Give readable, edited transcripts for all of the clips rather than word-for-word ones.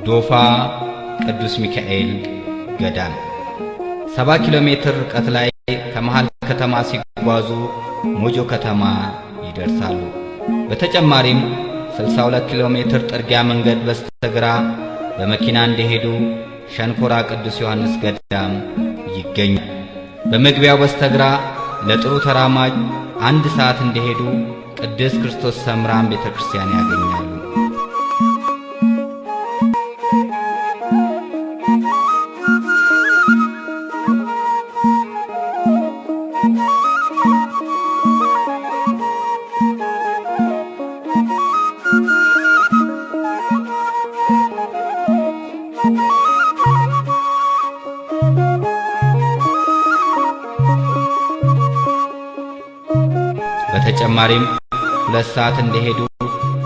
ዶፋ ቅዱስ ሚካኤል ገዳም 70 ኪሎ ሜትር ርቀት ላይ ከመሃል ከተማ ሲጓዙ ሞጆ ከተማ ይደርሳሉ። በተጨማሪም 62 ኪሎ ሜትር ጥርጊያ መንገድ በስተግራ በመኪና እንደሄዱ ሸንኮራ ቅዱስ ዮሐንስ ገዳም ይገኛል። በመግቢያው በስተግራ ለጥሩ ተራማጅ 1 ሰዓት እንደሄዱ ቅድስት ክርስቶስ ሰምራን ቤተክርስቲያን ያገኛሉ። በተጨማሪም 2 ሰዓት እንደሄዱ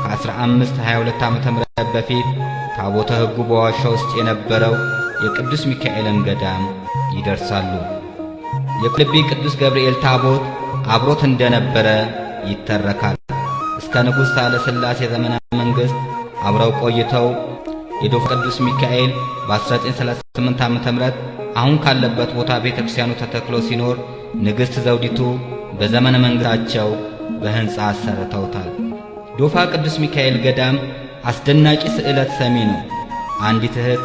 ከ1522 ዓመተ ምህረት በፊት ታቦተ ሕጉ በዋሻ ውስጥ የነበረው የቅዱስ ሚካኤልን ገዳም ይደርሳሉ። የቁልቢ ቅዱስ ገብርኤል ታቦት አብሮት እንደነበረ ይተረካል። እስከ ንጉሥ ሳህለ ሥላሴ ዘመነ መንግሥት አብረው ቆይተው የዶፋ ቅዱስ ሚካኤል በ1938 ዓመተ ምህረት አሁን ካለበት ቦታ ቤተክርስቲያኑ ተተክሎ ሲኖር ንግሥት ዘውዲቱ በዘመነ መንግስታቸው በህንጻ አሰርተውታል። ዶፋ ቅዱስ ሚካኤል ገዳም አስደናቂ ስዕለት ሰሚ ነው። አንዲት እህት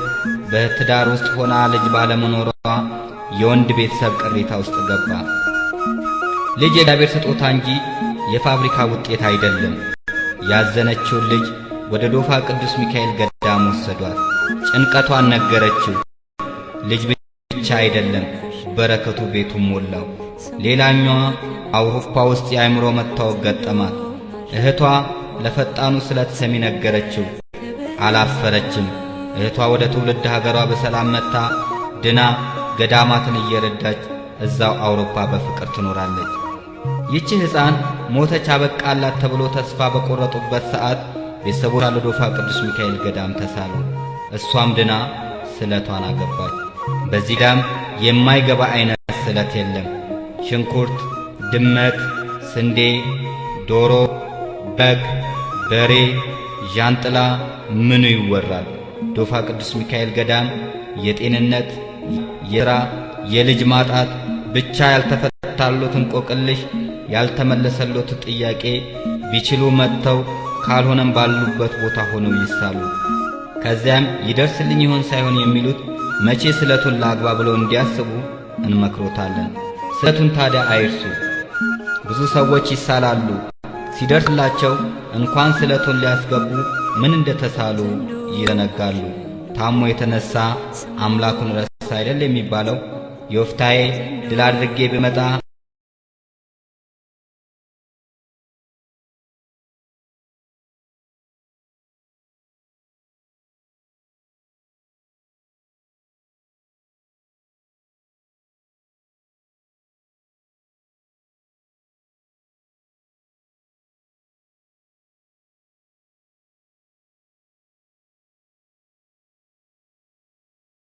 በትዳር ውስጥ ሆና ልጅ ባለመኖሯ የወንድ ቤተሰብ ቅሬታ ውስጥ ገባ። ልጅ የእግዚአብሔር ስጦታ እንጂ የፋብሪካ ውጤት አይደለም። ያዘነችውን ልጅ ወደ ዶፋ ቅዱስ ሚካኤል ገዳም ወሰዷት። ጭንቀቷን ነገረችው። ልጅ ብቻ አይደለም በረከቱ ቤቱን ሞላው። ሌላኛዋ አውሮፓ ውስጥ የአእምሮ መታወክ ገጠማት። እህቷ ለፈጣኑ ስለት ሰሚ ነገረችው። አላፈረችም። እህቷ ወደ ትውልድ ሀገሯ በሰላም መጣ ድና ገዳማትን እየረዳች እዛው አውሮፓ በፍቅር ትኖራለች። ይህች ሕፃን ሞተች አበቃላት ተብሎ ተስፋ በቆረጡበት ሰዓት ቤተሰቦቿ ለዶፋ ቅዱስ ሚካኤል ገዳም ተሳሉ። እሷም ድና ስለቷን አገባች። በዚህ ገዳም የማይገባ አይነት ስለት የለም። ሽንኩርት፣ ድመት፣ ስንዴ፣ ዶሮ፣ በግ፣ በሬ፣ ዣንጥላ ምኑ ይወራል። ዶፋ ቅዱስ ሚካኤል ገዳም የጤንነት፣ የሥራ፣ የልጅ ማጣት ብቻ ያልተፈታሎት እንቆቅልሽ ያልተመለሰሎት ጥያቄ ቢችሉ መጥተው ካልሆነም ባሉበት ቦታ ሆነው ይሳሉ። ከዚያም ይደርስልኝ ይሆን ሳይሆን የሚሉት መቼ ስለቱን ላግባ ብለው እንዲያስቡ እንመክሮታለን። ስለቱን ታዲያ አይርሱ። ብዙ ሰዎች ይሳላሉ። ሲደርስላቸው እንኳን ስለቱን ሊያስገቡ ምን እንደተሳሉ ይዘነጋሉ። ታሞ የተነሳ አምላኩን ረሳ አይደል የሚባለው? ዮፍታሔ ድል አድርጌ ብመጣ